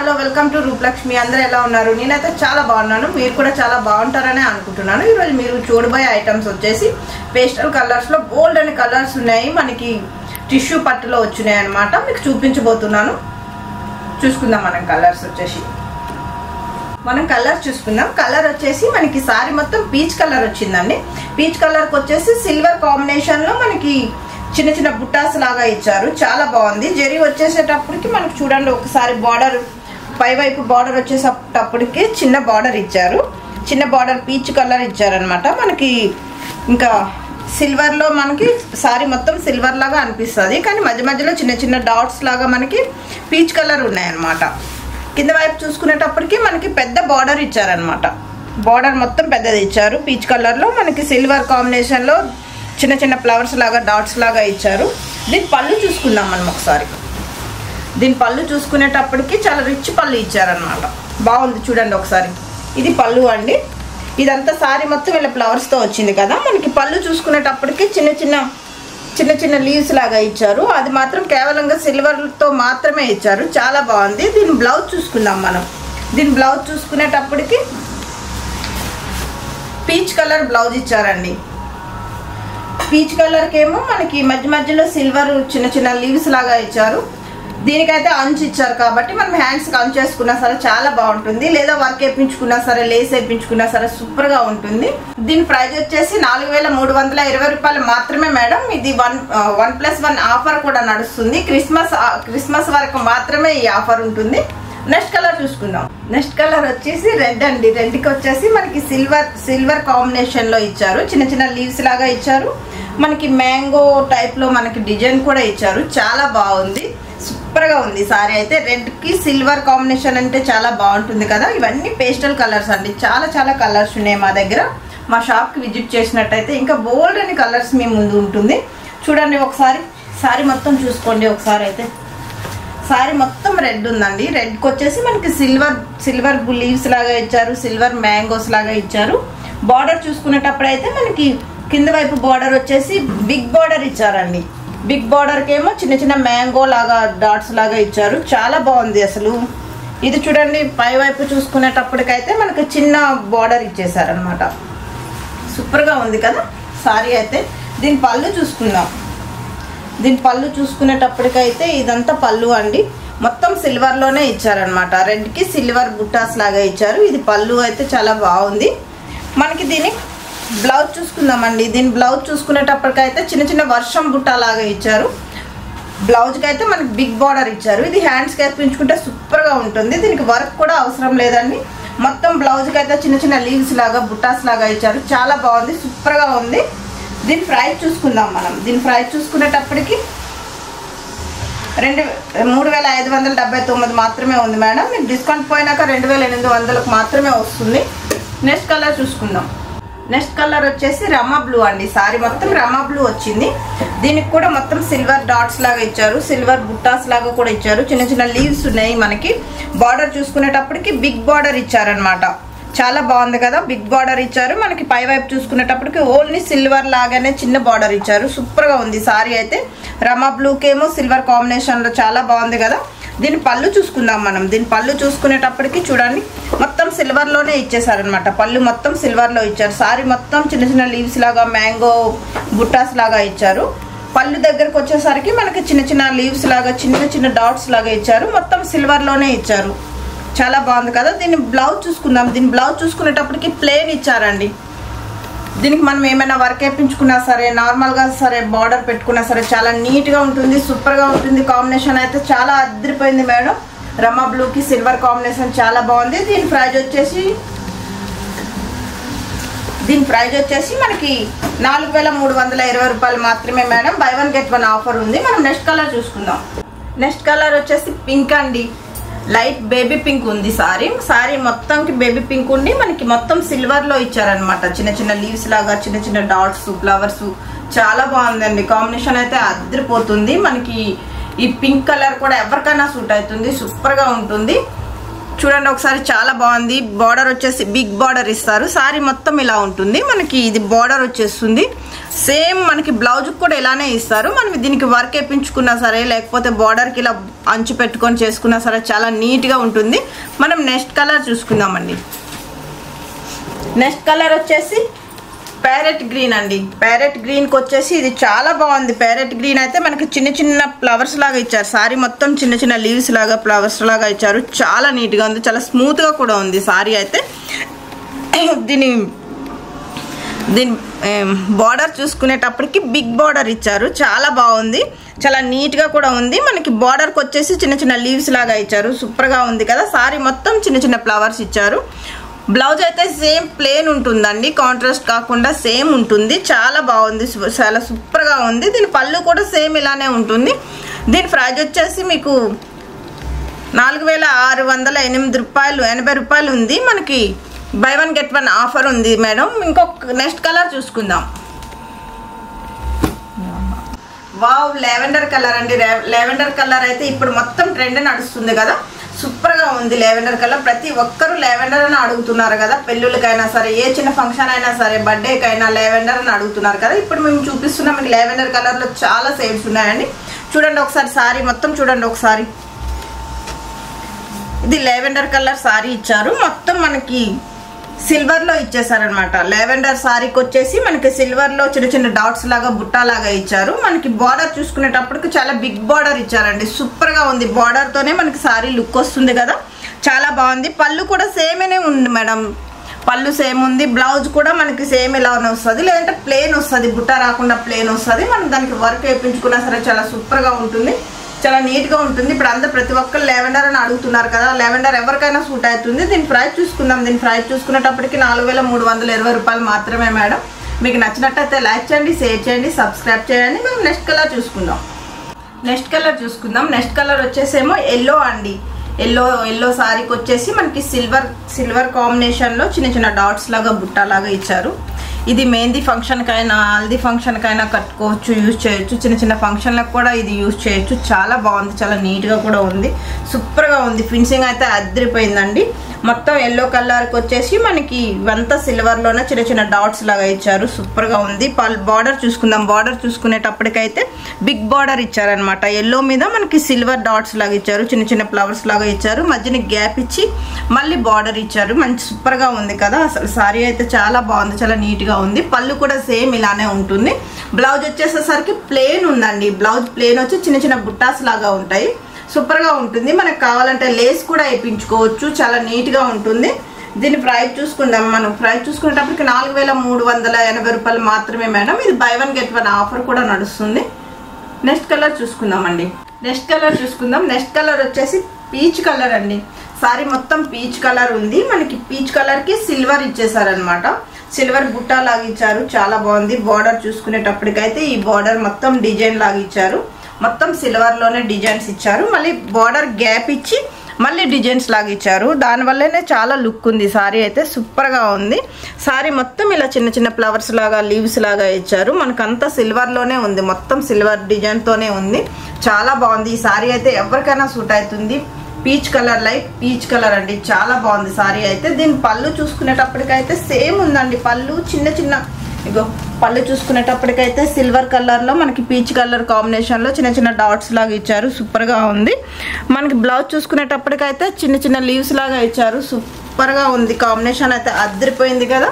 Hello welcome to Rupalakshmi. అందరూ ఎలా ఉన్నారు? నేనైతే చాలా బాగున్నాను, మీరు కూడా చాలా బాగుంటారని అనుకుంటున్నాను. ఈరోజు మీరు చూడబోయే ఐటమ్స్ వచ్చేసి పేస్టల్ కలర్స్ లో గోల్డ్ అనే కలర్స్ ఉన్నాయి, మనకి టిష్యూ పట్టులో వచ్చినాయి అనమాట. మీకు చూపించబోతున్నాను, చూసుకుందాం. మనం కలర్ చూసుకుందాం. కలర్ వచ్చేసి మనకి సారీ మొత్తం పీచ్ కలర్ వచ్చిందండి. పీచ్ కలర్ కి వచ్చేసి సిల్వర్ కాంబినేషన్ లో మనకి చిన్న చిన్న బుట్టాస్ లాగా ఇచ్చారు, చాలా బాగుంది. జరీ వచ్చేసేటప్పటికి మనకు చూడండి, ఒకసారి బార్డర్ పై వైపు బార్డర్ వచ్చేసేటప్పటికి చిన్న బార్డర్ ఇచ్చారు, చిన్న బార్డర్ పీచ్ కలర్ ఇచ్చారనమాట. మనకి ఇంకా సిల్వర్ లో మనకి సారీ మొత్తం సిల్వర్ లాగా అనిపిస్తుంది, కానీ మధ్య మధ్యలో చిన్న చిన్న డాట్స్ లాగా మనకి పీచ్ కలర్ ఉన్నాయన్నమాట. కింద వైపు చూసుకునేటప్పటికి మనకి పెద్ద బార్డర్ ఇచ్చారనమాట. బార్డర్ మొత్తం పెద్దది ఇచ్చారు పీచ్ కలర్ లో, మనకి సిల్వర్ కాంబినేషన్ లో చిన్న చిన్న ఫ్లవర్స్ లాగా డాట్స్ లాగా ఇచ్చారు. దీని పళ్ళు చూసుకుందాం మనం ఒకసారి. దీని పళ్ళు చూసుకునేటప్పటికి చాలా రిచ్ పళ్ళు ఇచ్చారనమాట, బాగుంది చూడండి ఒకసారి. ఇది పళ్ళు అండి. ఇదంతా సారీ మొత్తం ఇలా ఫ్లవర్స్తో వచ్చింది కదా. మనకి పళ్ళు చూసుకునేటప్పటికి చిన్న చిన్న లీవ్స్ లాగా ఇచ్చారు, అది మాత్రం కేవలంగా సిల్వర్తో మాత్రమే ఇచ్చారు, చాలా బాగుంది. దీని బ్లౌజ్ చూసుకుందాం మనం. దీని బ్లౌజ్ చూసుకునేటప్పటికి పీచ్ కలర్ బ్లౌజ్ ఇచ్చారండి. పీచ్ కలర్కి ఏమో మనకి మధ్య మధ్యలో సిల్వర్ చిన్న చిన్న లీవ్స్ లాగా ఇచ్చారు. దీనికైతే అంచు ఇచ్చారు కాబట్టి మనం హ్యాండ్స్కి అంచు వేసుకున్నా సరే చాలా బాగుంటుంది, లేదా వర్క్ వేయించుకున్నా సరే, లేస్ వేయించుకున్నా సరే సూపర్గా ఉంటుంది. దీని ప్రైస్ వచ్చేసి 4320 రూపాయలు మాత్రమే మేడం. ఇది 1+1 ఆఫర్ కూడా నడుస్తుంది. క్రిస్మస్ వరకు మాత్రమే ఈ ఆఫర్ ఉంటుంది. నెక్స్ట్ కలర్ చూసుకుందాం. నెక్స్ట్ కలర్ వచ్చేసి రెడ్ అండి. రెడ్కి వచ్చేసి మనకి సిల్వర్ కాంబినేషన్ లో ఇచ్చారు, చిన్న చిన్న లీవ్స్ లాగా ఇచ్చారు. మనకి మ్యాంగో టైప్ లో మనకి డిజైన్ కూడా ఇచ్చారు, చాలా బాగుంది, సూపర్ గా ఉంది సారీ అయితే. రెడ్ కి సిల్వర్ కాంబినేషన్ అంటే చాలా బాగుంటుంది కదా. ఇవన్నీ పేస్టల్ కలర్స్ అండి, చాలా కలర్స్ ఉన్నాయి మా దగ్గర. మా షాప్ కి విజిట్ చేసినట్టయితే ఇంకా బోల్డ్ అని కలర్స్ మీ ముందు ఉంటుంది. చూడండి ఒకసారి సారీ మొత్తం చూసుకోండి ఒకసారి. అయితే సారీ మొత్తం రెడ్ ఉందండి. రెడ్కి వచ్చేసి మనకి సిల్వర్ లీవ్స్ లాగా ఇచ్చారు, సిల్వర్ మ్యాంగోస్ లాగా ఇచ్చారు. బార్డర్ చూసుకునేటప్పుడు అయితే మనకి కింద వైపు బార్డర్ వచ్చేసి బిగ్ బార్డర్ ఇచ్చారండి. బిగ్ బార్డర్కి ఏమో చిన్న చిన్న మ్యాంగో లాగా డాట్స్ లాగా ఇచ్చారు, చాలా బాగుంది అసలు. ఇది చూడండి, పై వైపు చూసుకునేటప్పటికైతే మనకి చిన్న బార్డర్ ఇచ్చేసారనమాట, సూపర్గా ఉంది కదా సారీ అయితే. దీని పళ్ళు చూసుకుందాం. దీని పళ్ళు చూసుకునేటప్పటికైతే ఇదంతా పళ్ళు అండి, మొత్తం సిల్వర్లోనే ఇచ్చారనమాట. రెడ్కి సిల్వర్ బుట్టాస్ లాగా ఇచ్చారు. ఇది పళ్ళు అయితే చాలా బాగుంది. మనకి దీని బ్లౌజ్ చూసుకుందామండి. దీని బ్లౌజ్ చూసుకునేటప్పటికైతే చిన్న చిన్న వర్షం బుట్ట లాగా ఇచ్చారు. బ్లౌజ్కి అయితే మనకి బిగ్ బార్డర్ ఇచ్చారు. ఇది హ్యాండ్స్కి వేయించుకుంటే సూపర్గా ఉంటుంది. దీనికి వర్క్ కూడా అవసరం లేదండి. మొత్తం బ్లౌజ్కి అయితే చిన్న చిన్న లీవ్స్ లాగా బుట్టాస్ లాగా ఇచ్చారు, చాలా బాగుంది, సూపర్గా ఉంది. దీని ప్రైస్ చూసుకుందాం మనం. దీని ప్రైస్ చూసుకునేటప్పటికి 3579 మాత్రమే ఉంది మేడం. మీకు డిస్కౌంట్ పోయినాక 2800 మాత్రమే వస్తుంది. నెక్స్ట్ కలర్ చూసుకుందాం. నెక్స్ట్ కలర్ వచ్చేసి రమా బ్లూ అండి. సారీ మొత్తం రమా బ్లూ వచ్చింది. దీనికి కూడా మొత్తం సిల్వర్ డాట్స్ లాగా ఇచ్చారు, సిల్వర్ బుట్టాస్ లాగా కూడా ఇచ్చారు. చిన్న చిన్న లీవ్స్ ఉన్నాయి. మనకి బార్డర్ చూసుకునేటప్పటికి బిగ్ బార్డర్ ఇచ్చారనమాట, చాలా బాగుంది కదా. బిగ్ బార్డర్ ఇచ్చారు. మనకి పై వైపు చూసుకునేటప్పటికి ఓన్లీ సిల్వర్ లాగానే చిన్న బార్డర్ ఇచ్చారు, సూపర్గా ఉంది సారీ అయితే. రమా బ్లూకేమో సిల్వర్ కాంబినేషన్లో చాలా బాగుంది కదా. దీని పళ్ళు చూసుకుందాం మనం. దీని పళ్ళు చూసుకునేటప్పటికి చూడండి, మొత్తం సిల్వర్లోనే ఇచ్చేసారనమాట. పళ్ళు మొత్తం సిల్వర్లో ఇచ్చారు. సారీ మొత్తం చిన్న చిన్న లీవ్స్ లాగా మ్యాంగో బుట్టాస్ లాగా ఇచ్చారు. పళ్ళు దగ్గరకు వచ్చేసరికి మనకి చిన్న చిన్న లీవ్స్ లాగా చిన్న చిన్న డాట్స్ లాగా ఇచ్చారు, మొత్తం సిల్వర్లోనే ఇచ్చారు, చాలా బాగుంది కదా. దీన్ని బ్లౌజ్ చూసుకుందాం. దీని బ్లౌజ్ చూసుకునేటప్పటికి ప్లెయిన్ ఇచ్చారండి. దీనికి మనం ఏమైనా వర్క్ వేయించుకున్నా సరే, నార్మల్గా సరే, బార్డర్ పెట్టుకున్నా సరే చాలా నీట్గా ఉంటుంది, సూపర్గా ఉంటుంది. కాంబినేషన్ అయితే చాలా అదిరిపోయింది మేడం. రమా బ్లూకి సిల్వర్ కాంబినేషన్ చాలా బాగుంది. దీని ప్రైజ్ వచ్చేసి మనకి 4320 రూపాయలు మాత్రమే మేడం. బై 1 get 1 ఆఫర్ ఉంది. మనం నెక్స్ట్ కలర్ చూసుకుందాం. నెక్స్ట్ కలర్ వచ్చేసి పింక్ అండి. లైట్ బేబీ పింక్ ఉంది సారీ మొత్తంకి బేబీ పింక్ ఉండి మనకి మొత్తం సిల్వర్ లో ఇచ్చారనమాట. చిన్న చిన్న లీవ్స్ లాగా చిన్న చిన్న డాట్స్ ఫ్లవర్స్, చాలా బాగుందండి. కాంబినేషన్ అయితే అదిరిపోతుంది. మనకి ఈ పింక్ కలర్ కూడా ఎవరికైనా సూట్ అవుతుంది, సూపర్ గా ఉంటుంది. చూడండి ఒకసారి, చాలా బాగుంది. బార్డర్ వచ్చేసి బిగ్ బార్డర్ ఇస్తారు. సారీ మొత్తం ఇలా ఉంటుంది. మనకి ఇది బార్డర్ వచ్చేస్తుంది. సేమ్ మనకి బ్లౌజ్ కూడా ఇలానే ఇస్తారు. మనం దీనికి వర్క్ వేయించుకున్నా సరే, లేకపోతే బార్డర్కి ఇలా అంచు పెట్టుకొని చేసుకున్నా సరే చాలా నీట్గా ఉంటుంది. మనం నెక్స్ట్ కలర్ చూసుకుందామండి. నెక్స్ట్ కలర్ వచ్చేసి ప్యారెట్ గ్రీన్ అండి. ప్యారెట్ గ్రీన్కి వచ్చేసి ఇది చాలా బాగుంది. ప్యారెట్ గ్రీన్ అయితే మనకి చిన్న చిన్న ఫ్లవర్స్ లాగా ఇచ్చారు. సారీ మొత్తం చిన్న చిన్న లీవ్స్ లాగా ఫ్లవర్స్ లాగా ఇచ్చారు. చాలా నీట్గా ఉంది, చాలా స్మూత్గా కూడా ఉంది సారీ అయితే. దీని బార్డర్ చూసుకునేటప్పటికి బిగ్ బార్డర్ ఇచ్చారు. చాలా బాగుంది, చాలా నీట్గా కూడా ఉంది. మనకి బార్డర్కి వచ్చేసి చిన్న చిన్న లీవ్స్ లాగా ఇచ్చారు. సూపర్గా ఉంది కదా. సారీ మొత్తం చిన్న చిన్న ఫ్లవర్స్ ఇచ్చారు. బ్లౌజ్ అయితే సేమ్ ప్లేన్ ఉంటుందండి, కాంట్రాస్ట్ కాకుండా సేమ్ ఉంటుంది. చాలా బాగుంది, చాలా సూపర్గా ఉంది. దీని పళ్ళు కూడా సేమ్ ఇలానే ఉంటుంది. దీని ప్రైస్ వచ్చేసి మీకు 4680 రూపాయలు ఉంది. మనకి బై 1 get 1 ఆఫర్ ఉంది మేడం. ఇంకొక నెక్స్ట్ కలర్ చూసుకుందాం. వావ్, లెవెండర్ కలర్ అండి. లెవెండర్ కలర్ అయితే ఇప్పుడు మొత్తం ట్రెండ్ నడుస్తుంది కదా. సూపర్గా ఉంది లెవెండర్ కలర్. ప్రతి ఒక్కరు లెవెండర్ అని అడుగుతున్నారు కదా. పెళ్ళిళ్ళకైనా సరే, ఏ చిన్న ఫంక్షన్ అయినా సరే, బర్త్డేకైనా లెవెండర్ అని అడుగుతున్నారు కదా. ఇప్పుడు మేము చూపిస్తున్నాం మీకు లెవెండర్ కలర్లో చాలా షేడ్స్ ఉన్నాయండి. చూడండి ఒకసారి, సారీ మొత్తం చూడండి ఒకసారి. ఇది లెవెండర్ కలర్ సారీ ఇచ్చారు. మొత్తం మనకి సిల్వర్లో ఇచ్చేసారనమాట. లెవెండర్ సారీకి వచ్చేసి మనకి సిల్వర్లో చిన్న చిన్న డాట్స్ లాగా బుట్టాలాగా ఇచ్చారు. మనకి బార్డర్ చూసుకునేటప్పటికి చాలా బిగ్ బార్డర్ ఇచ్చారండి. సూపర్గా ఉంది. బార్డర్తోనే మనకి సారీ లుక్ వస్తుంది కదా. చాలా బాగుంది. పళ్ళు కూడా సేమేనే ఉంది మేడం. పళ్ళు సేమ్ ఉంది. బ్లౌజ్ కూడా మనకి సేమ్ ఇలానే వస్తుంది, లేదంటే ప్లెయిన్ వస్తుంది. బుట్ట రాకుండా ప్లెయిన్ వస్తుంది. మనం దానికి వర్క్ వేయించుకున్నా సరే చాలా సూపర్గా ఉంటుంది, చాలా నీట్గా ఉంటుంది. ఇప్పుడు అందరు ప్రతి ఒక్కరు లెవెండర్ అని అడుగుతున్నారు కదా. లెవెండర్ ఎవరికైనా సూట్ అవుతుంది. దీని ప్రైస్ చూసుకుందాం. దీని ప్రైస్ చూసుకునేటప్పటికి 4320 రూపాయలు మాత్రమే మేడం. మీకు నచ్చినట్టయితే లైక్ చేయండి, షేర్ చేయండి, సబ్స్క్రైబ్ చేయండి. మేము నెక్స్ట్ కలర్ చూసుకుందాం. నెక్స్ట్ కలర్ వచ్చేసేమో ఎల్లో అండి. ఎల్లో సారీకి వచ్చేసి మనకి సిల్వర్ కాంబినేషన్లో చిన్న చిన్న డాట్స్ లాగా బుట్ట లాగా ఇచ్చారు. ఇది మెహందీ ఫంక్షన్కైనా, హల్దీ ఫంక్షన్కైనా కట్టుకోవచ్చు, యూజ్ చేయొచ్చు. చిన్న చిన్న ఫంక్షన్లకు కూడా ఇది యూజ్ చేయొచ్చు. చాలా బాగుంది, చాలా నీట్గా కూడా ఉంది. సూపర్గా ఉంది. ఫినిషింగ్ అయితే అదిరిపోయిందండి. మొత్తం ఎల్లో కలర్కి వచ్చేసి మనకి ఇవంతా సిల్వర్లోనే చిన్న చిన్న డాట్స్ లాగా ఇచ్చారు. సూపర్గా ఉంది. బార్డర్ చూసుకుందాం. బార్డర్ చూసుకునేటప్పటికైతే బిగ్ బార్డర్ ఇచ్చారనమాట. ఎల్లో మీద మనకి సిల్వర్ డాట్స్ లాగా ఇచ్చారు. చిన్న చిన్న ఫ్లవర్స్ లాగా ఇచ్చారు. మధ్యన గ్యాప్ ఇచ్చి మళ్ళీ బార్డర్ ఇచ్చారు. మంచి సూపర్గా ఉంది కదా. అసలు సారీ అయితే చాలా బాగుంది, చాలా నీట్గా ఉంది. పళ్ళు కూడా సేమ్ ఇలానే ఉంటుంది. బ్లౌజ్ వచ్చేసేసరికి ప్లెయిన్ ఉందండి. బ్లౌజ్ ప్లెయిన్ వచ్చి చిన్న చిన్న బుట్టాస్ లాగా ఉంటాయి. సూపర్గా ఉంటుంది. మనకు కావాలంటే లేస్ కూడా వేయించుకోవచ్చు. చాలా నీట్గా ఉంటుంది. దీని ప్రైస్ చూసుకుందాం. మనం ప్రైస్ చూసుకునేటప్పటికి 4380 రూపాయలు మాత్రమే మేడం. ఇది బై 1 get 1 ఆఫర్ కూడా నడుస్తుంది. నెక్స్ట్ కలర్ చూసుకుందామండి. నెక్స్ట్ కలర్ వచ్చేసి పీచ్ కలర్ అండి. సారీ మొత్తం పీచ్ కలర్ ఉంది. మనకి పీచ్ కలర్కి సిల్వర్ ఇచ్చేసారనమాట. సిల్వర్ బుట్ట లాగా ఇచ్చారు. చాలా బాగుంది. బార్డర్ చూసుకునేటప్పటికైతే ఈ బార్డర్ మొత్తం డిజైన్ లాగా ఇచ్చారు. మొత్తం సిల్వర్లోనే డిజైన్స్ ఇచ్చారు. మళ్ళీ బార్డర్ గ్యాప్ ఇచ్చి మళ్ళీ డిజైన్స్ లాగా ఇచ్చారు. దానివల్లనే చాలా లుక్ ఉంది. సారీ అయితే సూపర్గా ఉంది. సారీ మొత్తం ఇలా చిన్న చిన్న ఫ్లవర్స్ లాగా, లీవ్స్ లాగా ఇచ్చారు. మనకంతా సిల్వర్లోనే ఉంది. మొత్తం సిల్వర్ డిజైన్తోనే ఉంది. చాలా బాగుంది. ఈ సారీ అయితే ఎవరికైనా సూట్ అవుతుంది. Peach colour, light peach colour అండి. చాలా బాగుంది సారీ అయితే. దీని పళ్ళు చూసుకునేటప్పటికైతే సేమ్ ఉందండి. పళ్ళు చిన్న చిన్న, ఇగో పళ్ళు చూసుకునేటప్పటికైతే సిల్వర్ కలర్లో మనకి పీచ్ కలర్ కాంబినేషన్లో చిన్న చిన్న డాట్స్ లాగా ఇచ్చారు. సూపర్గా ఉంది. మనకి బ్లౌజ్ చూసుకునేటప్పటికైతే చిన్న చిన్న లీవ్స్ లాగా ఇచ్చారు. సూపర్గా ఉంది. కాంబినేషన్ అయితే అదిరిపోయింది కదా.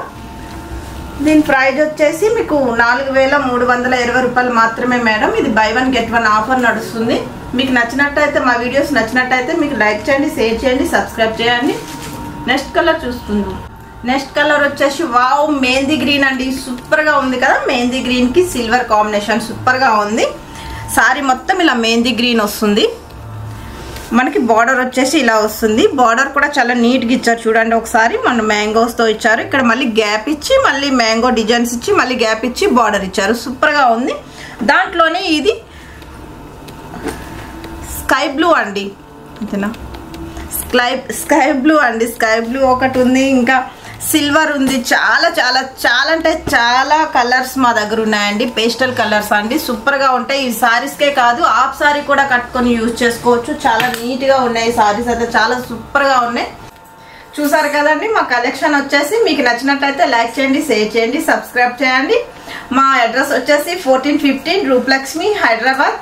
దీని ప్రైస్ వచ్చేసి మీకు 4320 రూపాయలు మాత్రమే మేడం. ఇది బై 1 get 1 ఆఫర్ నడుస్తుంది. మీకు నచ్చినట్టయితే, మా వీడియోస్ నచ్చినట్టయితే మీకు లైక్ చేయండి, షేర్ చేయండి, సబ్స్క్రైబ్ చేయండి. నెక్స్ట్ కలర్ చూసుకుందాం. నెక్స్ట్ కలర్ వచ్చేసి వావ్, మెహందీ గ్రీన్ అండి. సూపర్గా ఉంది కదా. మెహందీ గ్రీన్కి సిల్వర్ కాంబినేషన్ సూపర్గా ఉంది. సారీ మొత్తం ఇలా మెహందీ గ్రీన్ వస్తుంది. మనకి బార్డర్ వచ్చేసి ఇలా వస్తుంది. బార్డర్ కూడా చాలా నీట్గా ఇచ్చారు. చూడండి ఒకసారి. మన మ్యాంగోస్తో ఇచ్చారు. ఇక్కడ మళ్ళీ గ్యాప్ ఇచ్చి, మళ్ళీ మ్యాంగో డిజైన్స్ ఇచ్చి, మళ్ళీ గ్యాప్ ఇచ్చి బార్డర్ ఇచ్చారు. సూపర్గా ఉంది. దాంట్లోనే ఇది స్కై బ్లూ అండి. అంతేనా? స్కై బ్లూ అండి. స్కై బ్లూ ఒకటి ఉంది. ఇంకా సిల్వర్ ఉంది, చాలా చాలా చాలా అంటే చాలా కలర్స్ మా దగ్గర ఉన్నాయండి. పేస్టల్ కలర్స్ అండి, సూపర్ గా ఉంటాయి. ఈ సారీస్కే కాదు హాఫ్ సారీ కూడా కట్టుకొని యూజ్ చేసుకోవచ్చు. చాలా నీట్ గా ఉన్నాయి సారీస్ అయితే, చాలా సూపర్ గా ఉన్నాయి. చూసారు కదండి మా కలెక్షన్ వచ్చేసి. మీకు నచ్చినట్లయితే లైక్ చేయండి, షేర్ చేయండి, సబ్స్క్రైబ్ చేయండి. మా అడ్రస్ వచ్చేసి 1415 రూపలక్ష్మి, హైదరాబాద్.